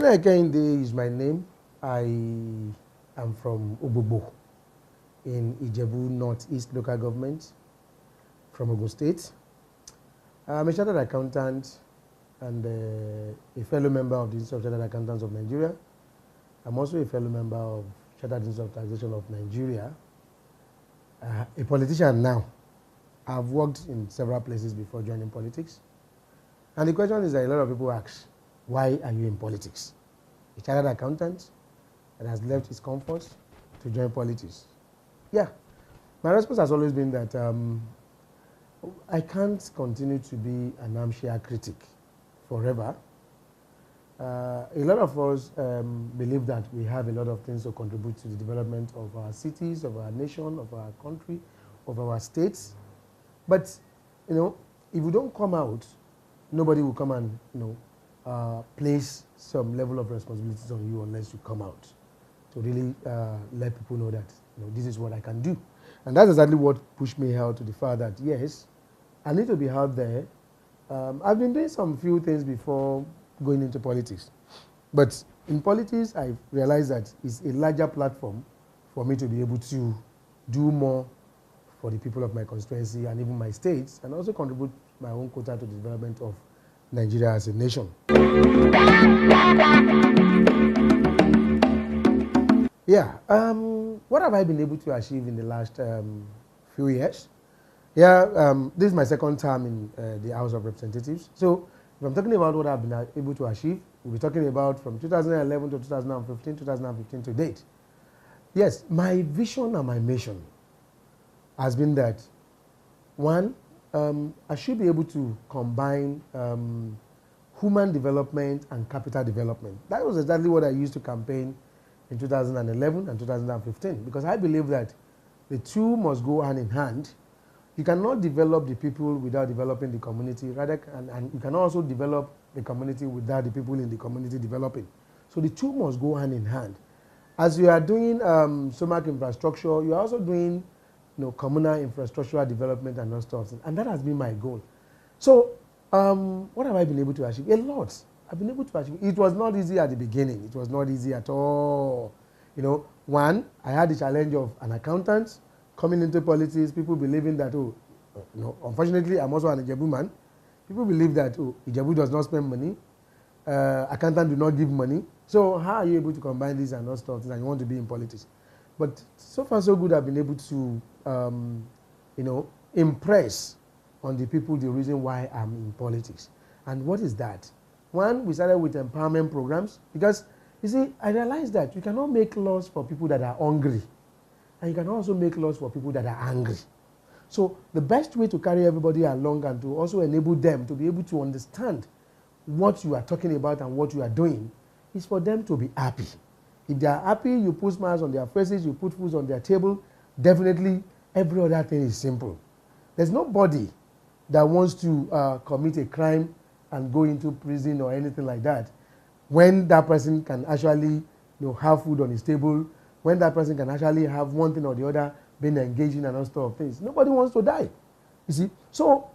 Adeneye Kehinde is my name. I am from Ogbobo in Ijebu Northeast Local Government from Ogun State. I'm a chartered accountant and a fellow member of the Institute of Chartered Accountants of Nigeria. I'm also a fellow member of Chartered Institute of Taxation of Nigeria. A politician now. I've worked in several places before joining politics. And the question is that a lot of people ask, why are you in politics? A chartered accountant that has left his comforts to join politics. Yeah, my response has always been that I can't continue to be an armchair critic forever. A lot of us believe that we have a lot of things to contribute to the development of our cities, of our nation, of our country, of our states. But, you know, if we don't come out, nobody will come and, place some level of responsibilities on you unless you come out to really let people know that, this is what I can do. And that's exactly what pushed me out to the fact that, yes, I need to be out there. I've been doing some few things before going into politics. But in politics, I realized that it's a larger platform for me to be able to do more for the people of my constituency and even my states, and also contribute my own quota to the development of Nigeria as a nation. Yeah, what have I been able to achieve in the last few years? Yeah, this is my second term in the House of Representatives. So if I'm talking about what I've been able to achieve, we'll be talking about from 2011 to 2015, 2015 to date. Yes, my vision and my mission has been that, one, I should be able to combine human development and capital development. That was exactly what I used to campaign in 2011 and 2015, because I believe that the two must go hand in hand. You cannot develop the people without developing the community, rather, and you can also develop the community without the people in the community developing. So the two must go hand in hand. As you are doing SOMAC infrastructure, you are also doing communal infrastructural development and those stuff. And that has been my goal. So what have I been able to achieve? A lot. I've been able to achieve. It was not easy at the beginning. It was not easy at all. One, I had the challenge of an accountant coming into politics, people believing that, unfortunately, I'm also an Ijebu man. People believe that, Ijebu does not spend money. Accountant do not give money. So how are you able to combine this and those stuff and you want to be in politics? But so far so good, I've been able to, impress on the people the reason why I'm in politics. And what is that? One, we started with empowerment programs because, you see, I realized that you cannot make laws for people that are hungry. And you can also make laws for people that are angry. So the best way to carry everybody along and to also enable them to be able to understand what you are talking about and what you are doing is for them to be happy. If they are happy, you put smiles on their faces, you put food on their table, definitely every other thing is simple. There's nobody that wants to commit a crime and go into prison or anything like that when that person can actually have food on his table, when that person can actually have one thing or the other being engaged in and all sort of things. Nobody wants to die, you see. So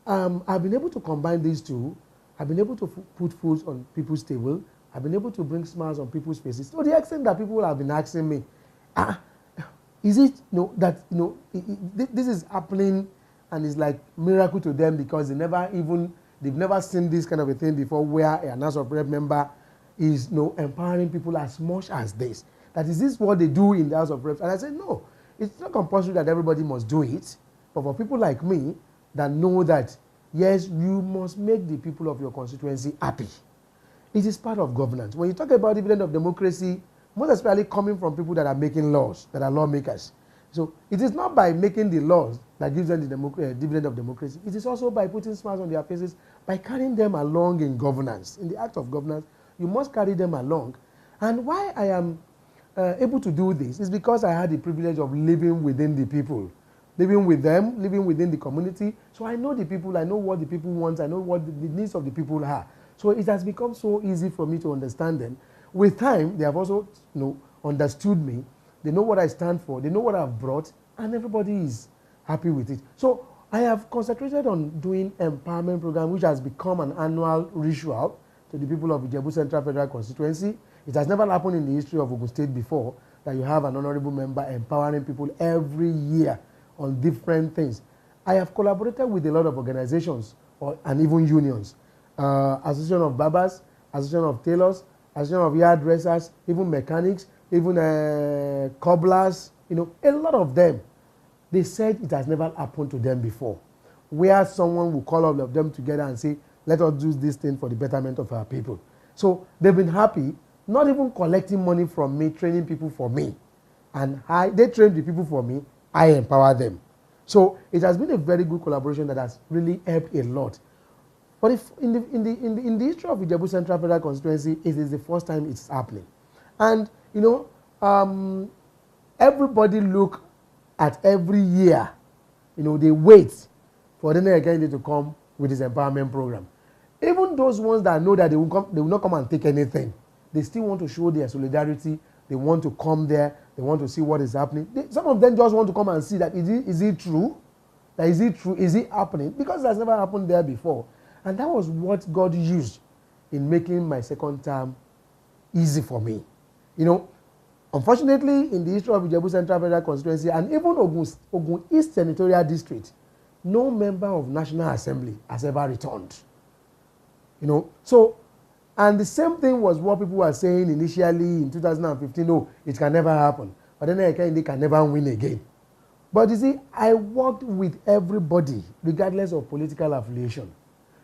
I've been able to combine these two. I've been able to put food on people's table. I've been able to bring smiles on people's faces. To the extent that people have been asking me, is it this is happening and it's like miracle to them because they've never seen this kind of a thing before where an House of Rep member is empowering people as much as this. That is this what they do in the House of Reps? And I said, no, it's not compulsory that everybody must do it. But for people like me that know that, yes, you must make the people of your constituency happy. It is part of governance. When you talk about dividend of democracy, most especially coming from people that are making laws, that are lawmakers. So it is not by making the laws that gives them the dividend of democracy. It is also by putting smiles on their faces, by carrying them along in governance. In the act of governance, you must carry them along. And why I am able to do this is because I had the privilege of living within the people, living with them, living within the community. So I know the people, I know what the people want, I know what the needs of the people are. So it has become so easy for me to understand them. With time, they have also understood me. They know what I stand for, they know what I've brought, and everybody is happy with it. So I have concentrated on doing empowerment program, which has become an annual ritual to the people of Ijebu Central Federal Constituency. It has never happened in the history of Ogun State before that you have an honorable member empowering people every year on different things. I have collaborated with a lot of organizations and even unions, Association of Barbers, Association of Tailors, Association of Hairdressers, even mechanics, even cobblers, you know, a lot of them. They said it has never happened to them before, where someone will call all of them together and say, let us do this thing for the betterment of our people. So they've been happy, not even collecting money from me, training people for me. And they train the people for me, I empower them. So it has been a very good collaboration that has really helped a lot. But if in the history of Ijebu Central Federal Constituency, it is the first time it's happening. And, you know, everybody look at every year, you know, they wait for Adeneye Kehinde to come with his empowerment program. Even those ones that know that they will not come and take anything, they still want to show their solidarity. They want to come there. They want to see what is happening. Some of them just want to come and see that is it true? That is it true? Is it happening? Because it has never happened there before. And that was what God used in making my second term easy for me. You know, unfortunately, in the history of Ijebu Central Federal Constituency and even Ogun East Senatorial District, no member of National Assembly has ever returned. You know, so, and the same thing was what people were saying initially in 2015, no, it can never happen. But then Kehinde can never win again. But you see, I worked with everybody, regardless of political affiliation.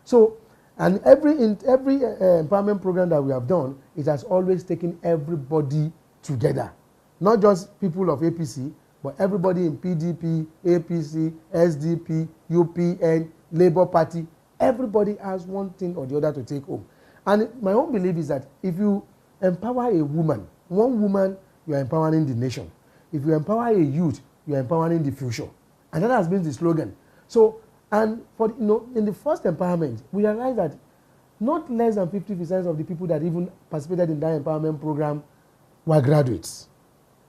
So, and every empowerment program that we have done, it has always taken everybody together. Not just people of APC, but everybody in PDP, APC, SDP, UPN, Labour Party. Everybody has one thing or the other to take home. And my own belief is that if you empower a woman, one woman, you are empowering the nation. If you empower a youth, you are empowering the future. And that has been the slogan. So, and for, you know, in the first empowerment, we realized that not less than 50% of the people that even participated in that empowerment program were graduates.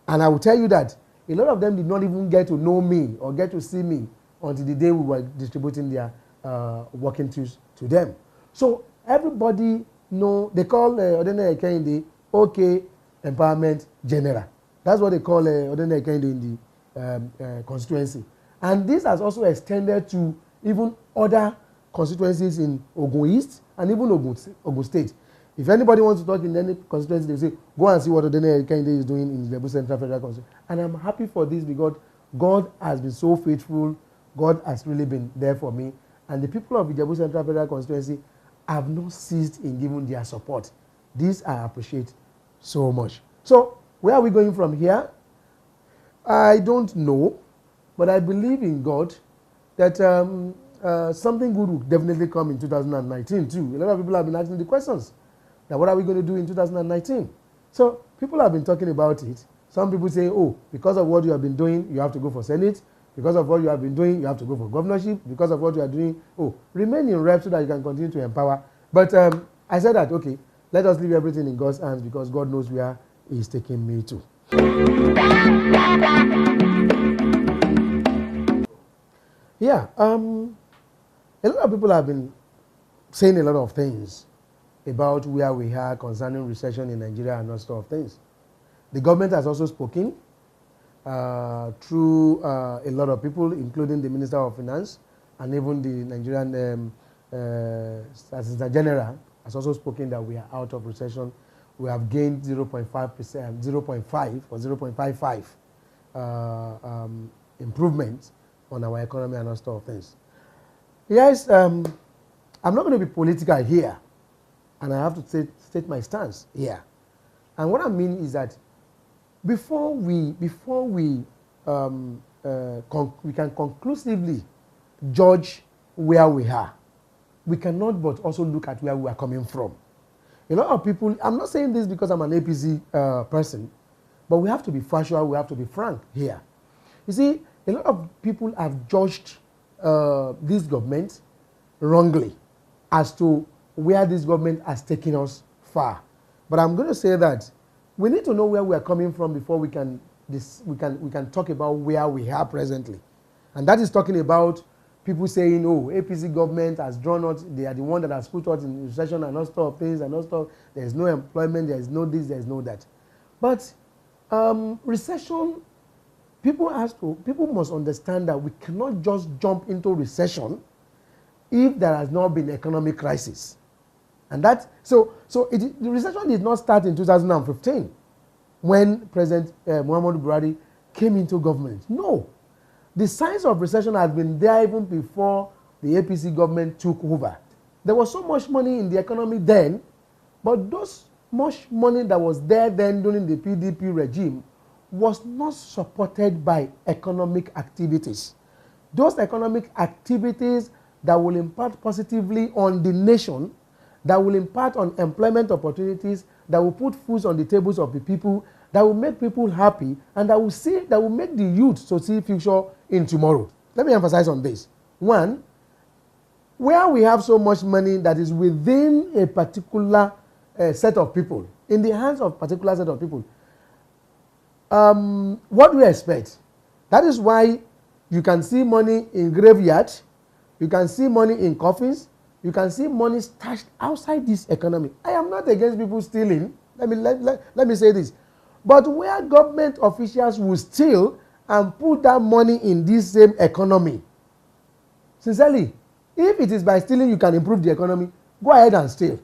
And I will tell you that a lot of them did not even get to know me or get to see me until the day we were distributing their working tools to them. So everybody know, they call Adeneye Kehinde OK Empowerment General. That's what they call Adeneye Kehinde in the constituency. And this has also extended to even other constituencies in Ogun East and even Ogun State. If anybody wants to talk in any constituency, they say, go and see what Adeneye Kehinde is doing in the Ijebu Central Federal Constituency. And I'm happy for this because God has been so faithful. God has really been there for me. And the people of Ijebu Central Federal Constituency have not ceased in giving their support. This I appreciate so much. So, where are we going from here? I don't know, but I believe in God that something good will definitely come in 2019 too. A lot of people have been asking the questions. Now, what are we going to do in 2019? So, people have been talking about it. Some people say, oh, because of what you have been doing, you have to go for Senate. Because of what you have been doing, you have to go for governorship. Because of what you are doing, oh, remain in rep so that you can continue to empower. But I said that, okay, let us leave everything in God's hands because God knows where He is taking me to. Yeah, a lot of people have been saying a lot of things about where we are concerning recession in Nigeria and all sort of things. The government has also spoken through a lot of people, including the Minister of Finance and even the Nigerian Assistant General has also spoken that we are out of recession. We have gained 0.5%, 0.5 or 0.55 improvement on our economy and all sort of things. Yes, I'm not going to be political here, and I have to state my stance here. And what I mean is that before we can conclusively judge where we are, we cannot but also look at where we are coming from. A lot of people, I'm not saying this because I'm an APC person, but we have to be factual, we have to be frank here. You see, a lot of people have judged this government wrongly as to where this government has taken us far. But I'm going to say that we need to know where we are coming from before we can talk about where we are presently. And that is talking about people saying, oh, APC government has drawn out, they are the one that has put us in recession and all stuff, things and all stuff. There's no employment, there's no this, there's no that. But recession, people must understand that we cannot just jump into recession if there has not been economic crisis. And that, the recession did not start in 2015 when President Muhammadu Buhari came into government. No. The signs of recession had been there even before the APC government took over. There was so much money in the economy then, but those much money that was there then during the PDP regime was not supported by economic activities. Those economic activities that will impact positively on the nation, that will impact on employment opportunities, that will put food on the tables of the people, that will make people happy, and that will make the youth to see future in tomorrow. Let me emphasize on this. One, where we have so much money that is within a particular set of people, in the hands of a particular set of people, what do we expect? That is why you can see money in graveyards, you can see money in coffins, you can see money stashed outside this economy. I am not against people stealing. Let me say this. But where government officials will steal and put that money in this same economy, sincerely, if it is by stealing you can improve the economy, go ahead and steal.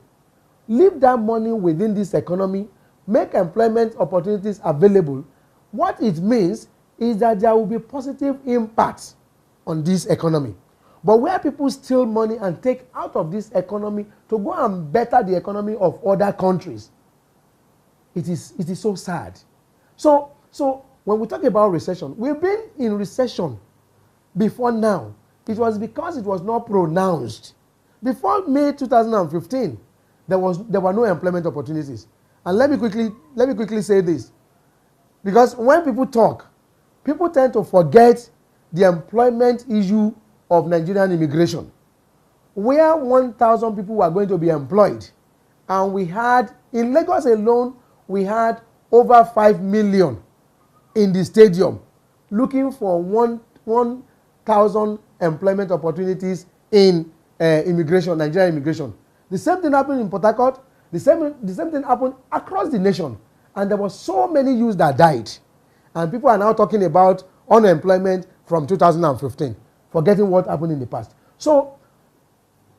Leave that money within this economy, make employment opportunities available. What it means is that there will be positive impacts on this economy. But where people steal money and take out of this economy to go and better the economy of other countries, it is so sad. So when we talk about recession, we've been in recession before now. It was because it was not pronounced. Before May 2015, there were no employment opportunities. And let me quickly say this. Because when people talk, people tend to forget the employment issue of Nigerian immigration, where 1,000 people were going to be employed. And we had, in Lagos alone, we had over 5 million in the stadium looking for 1,000 employment opportunities in immigration, Nigerian immigration. The same thing happened in Port Harcourt. The same thing happened across the nation. And there were so many youths that died. And people are now talking about unemployment from 2015, forgetting what happened in the past. So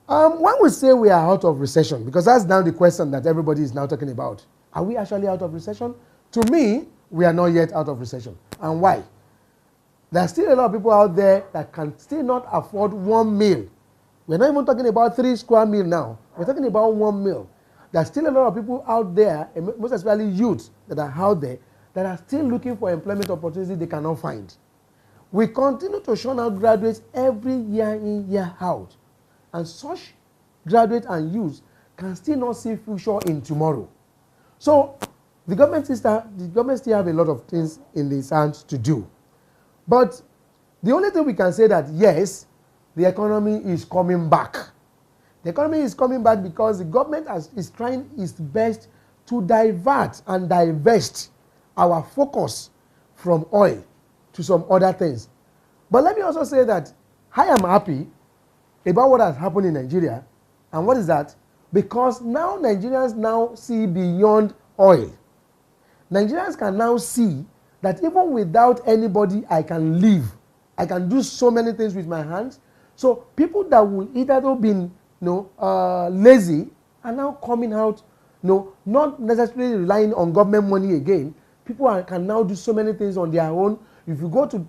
when we say we are out of recession, because that's now the question that everybody is now talking about, are we actually out of recession? To me, we are not yet out of recession. And why? There are still a lot of people out there that can still not afford 1 meal. We're not even talking about 3 square meal now. We're talking about 1 meal. There are still a lot of people out there, most especially youths that are out there, that are still looking for employment opportunities they cannot find. We continue to churn out graduates every year in, year out. And such graduates and youths can still not see future in tomorrow. So the government still have a lot of things in its hands to do. But the only thing we can say that, yes, the economy is coming back. The economy is coming back because the government is trying its best to divert and divest our focus from oil to some other things. But let me also say that I am happy about what has happened in Nigeria. And what is that? Because now Nigerians now see beyond oil. Nigerians can now see that even without anybody, I can live. I can do so many things with my hands. So people that will either have been lazy are now coming out, not necessarily relying on government money again. People can now do so many things on their own. If you go to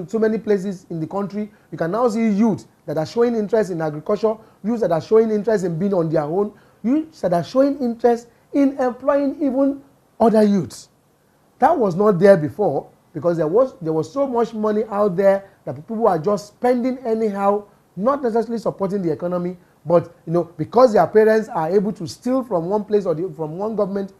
so many places in the country, you can now see youth that are showing interest in agriculture, youth that are showing interest in being on their own, youth that are showing interest in employing even other youths. That was not there before because there was so much money out there that people were just spending anyhow, not necessarily supporting the economy, but because their parents are able to steal from one place or from one government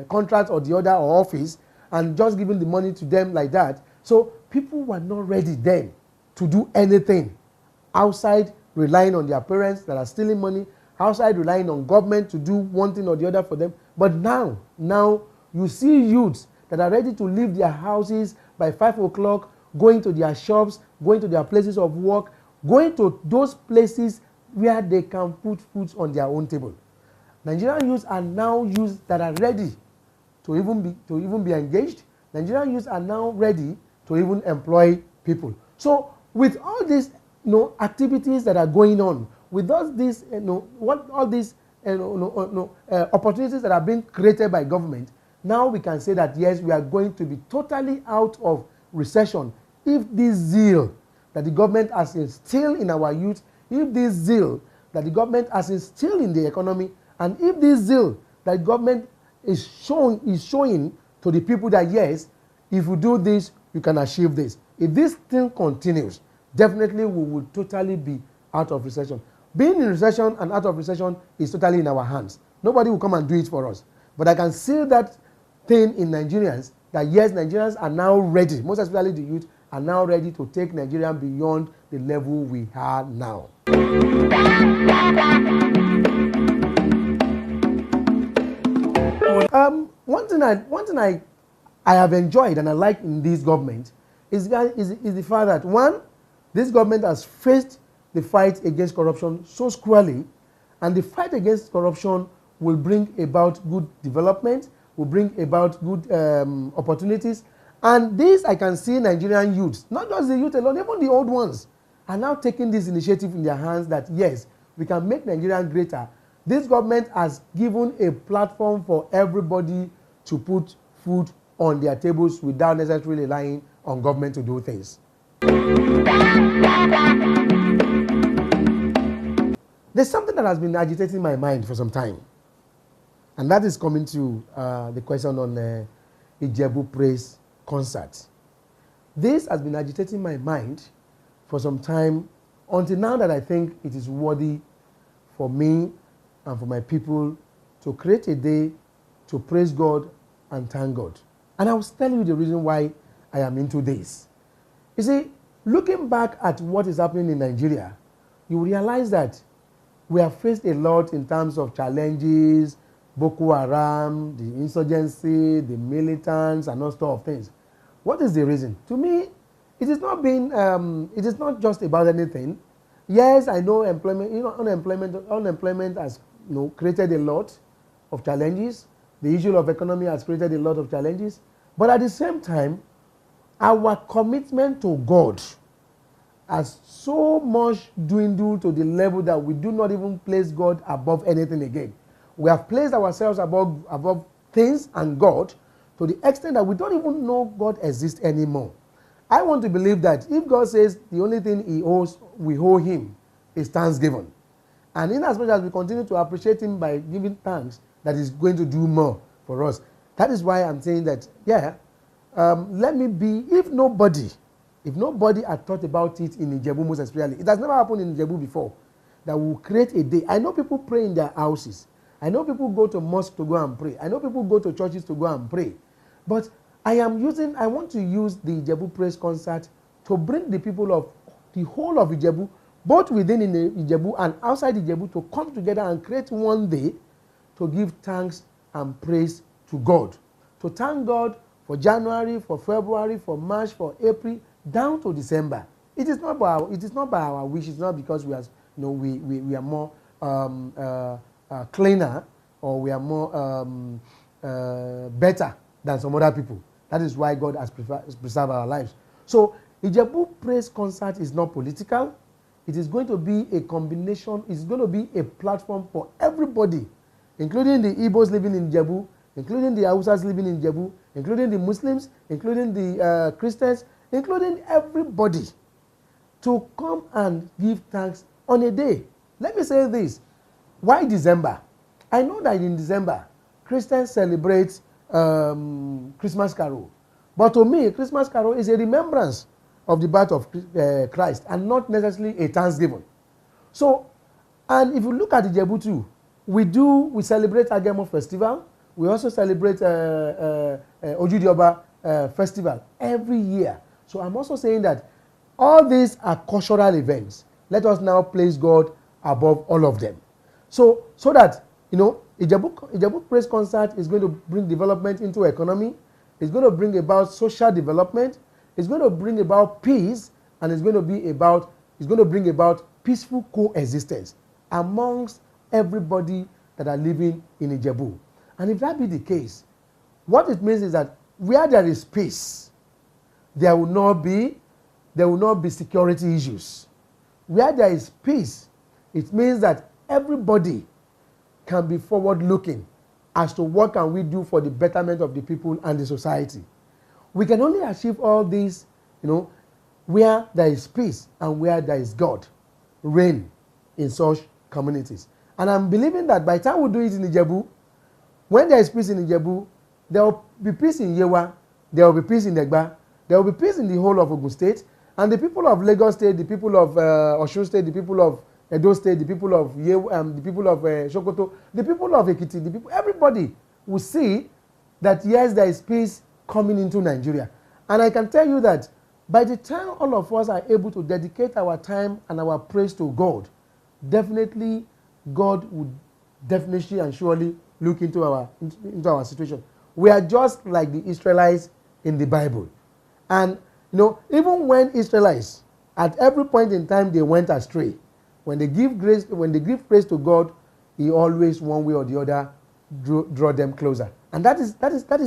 contract or the other or office and just giving the money to them like that. So people were not ready then to do anything outside relying on their parents that are stealing money, outside relying on government to do one thing or the other for them. But now you see youths that are ready to leave their houses by 5 o'clock, going to their shops, going to their places of work, going to those places where they can put food on their own table. Nigerian youths are now youths that are ready to even be engaged. Nigerian youths are now ready to even employ people. So with all these activities that are going on, with all these opportunities that are being created by government, now we can say that yes, we are going to be totally out of recession if this zeal that the government has instilled in our youth, if this zeal that the government has instilled in the economy, and if this zeal that the government is showing to the people that yes, if you do this, you can achieve this. If this thing continues, definitely we will totally be out of recession. Being in recession and out of recession is totally in our hands. Nobody will come and do it for us. But I can see that thing in Nigerians, that yes, Nigerians are now ready, most especially the youth, are now ready to take Nigeria beyond the level we are now. One thing I have enjoyed and I like in this government is the fact that, one, this government has faced the fight against corruption so squarely, and the fight against corruption will bring about good development, will bring about good opportunities. And this, I can see Nigerian youths, not just the youth alone, even the old ones, are now taking this initiative in their hands that yes, we can make Nigeria greater. This government has given a platform for everybody to put food on their tables without necessarily relying on government to do things. There's something that has been agitating my mind for some time, and that is coming to the question on Ijebu Praise concert. This has been agitating my mind for some time, until now that I think it is worthy for me and for my people to create a day to praise God and thank God. And I will tell you the reason why I am into this. You see, looking back at what is happening in Nigeria, you realize that we have faced a lot in terms of challenges, Boko Haram, the insurgency, the militants, and all sorts of things. What is the reason? To me, it is not just about anything. Yes, I know unemployment has created a lot of challenges. The issue of economy has created a lot of challenges. But at the same time, our commitment to God has so much dwindled to the level that we do not even place God above anything again. We have placed ourselves above things and God to the extent that we don't even know God exists anymore. I want to believe that if God says the only thing we owe him is thanksgiving, and in as much as we continue to appreciate him by giving thanks, that is going to do more for us. That is why I'm saying that, let me be, if nobody had thought about it in Ijebu most especially, it has never happened in Ijebu before, that we will create a day. I know people pray in their houses. I know people go to mosque to go and pray. I know people go to churches to go and pray. But I want to use the Ijebu Praise Concert to bring the people of the whole of Ijebu, both within Ijebu and outside Ijebu, to come together and create one day to give thanks and praise to God. To thank God for January, for February, for March, for April, down to December. It is not by our wish. It's not because we are more cleaner, or we are more better than some other people. That is why God has preserved our lives. So Ijebu Praise Concert is not political. It is going to be a combination. It's going to be a platform for everybody, including the Igbos living in Ijebu, including the Hausas living in Ijebu, including the Muslims, including the Christians, including everybody, to come and give thanks on a day. Let me say this. Why December? I know that in December, Christians celebrate Christmas Carol. But to me, Christmas Carol is a remembrance of the birth of Christ, and not necessarily a thanksgiving. So, and if you look at Ijebu too, we celebrate Agemo Festival. We also celebrate Ojudioba Festival every year. So I'm also saying that all these are cultural events. Let us now place God above all of them. So that, Ijebu Praise Concert is going to bring development into economy. It's going to bring about social development. It's going to bring about peace, and it's going to bring about peaceful coexistence amongst everybody that are living in Ijebu. And if that be the case, what it means is that where there is peace, there will not be security issues. Where there is peace, it means that everybody can be forward-looking as to what can we do for the betterment of the people and the society. We can only achieve all this, where there is peace and where there is God reign in such communities. And I'm believing that by the time we do it in Ijebu, when there is peace in Ijebu, there will be peace in Yewa, there will be peace in Egba, there will be peace in the whole of Ogun State, and the people of Lagos State, the people of Osun State, the people of Edo State, the people of the people of Sokoto, the people of Ekiti, everybody will see that yes, there is peace coming into Nigeria. And I can tell you that by the time all of us are able to dedicate our time and our praise to God, definitely God would definitely and surely look into our situation. We are just like the Israelites in the Bible. And even when Israelites, at every point in time they went astray, when they give praise to God, He always one way or the other draw them closer. And that is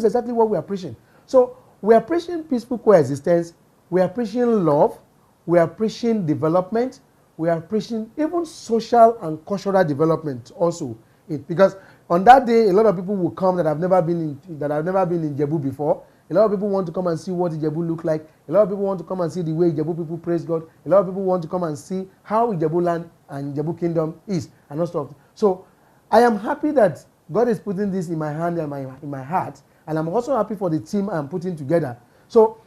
exactly what we are preaching. So we are preaching peaceful coexistence, we are preaching love, we are preaching development, we are preaching even social and cultural development also. Because on that day, a lot of people will come that have never been in Ijebu before. A lot of people want to come and see what Ijebu look like. A lot of people want to come and see the way Ijebu people praise God. A lot of people want to come and see how Ijebu land and Ijebu kingdom is and all stuff. So I am happy that God is putting this in my hand and in my heart, and I'm also happy for the team I'm putting together. So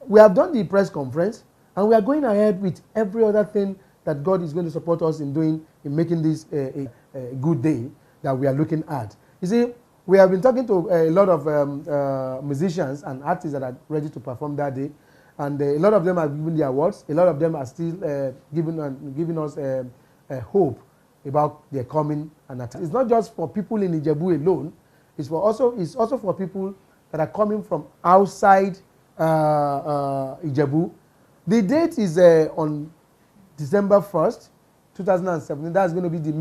we have done the press conference, and we are going ahead with every other thing that God is going to support us in doing, in making this a good day that we are looking at. You see, we have been talking to a lot of musicians and artists that are ready to perform that day, and a lot of them have given their awards. A lot of them are still giving us hope about their coming. And it's not just for people in Ijebu alone. It's also for people that are coming from outside Ijebu. The date is on December 1st, 2017. That's going to be the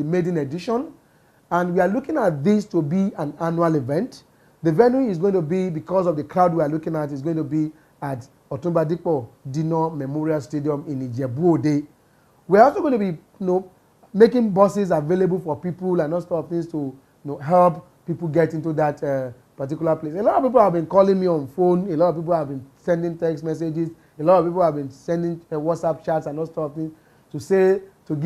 maiden edition. And we are looking at this to be an annual event. The venue is going to be, because of the crowd we are looking at, is going to be at Otumba Dipo Dino Memorial Stadium in Ijebu-Ode. We are also going to be making buses available for people and all sorts of things to help people get into that particular place. A lot of people have been calling me on phone. A lot of people have been sending text messages. A lot of people have been sending WhatsApp chats and all sorts of things to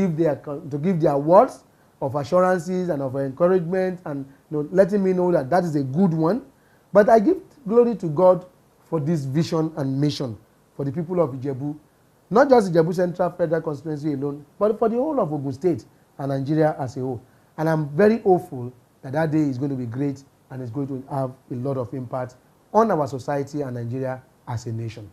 give their words of assurances and of encouragement, and letting me know that is a good one. But I give glory to God for this vision and mission for the people of Ijebu, not just Ijebu Central Federal Constituency alone, but for the whole of Ogun State and Nigeria as a whole. And I'm very hopeful that day is going to be great and it's going to have a lot of impact on our society and Nigeria as a nation.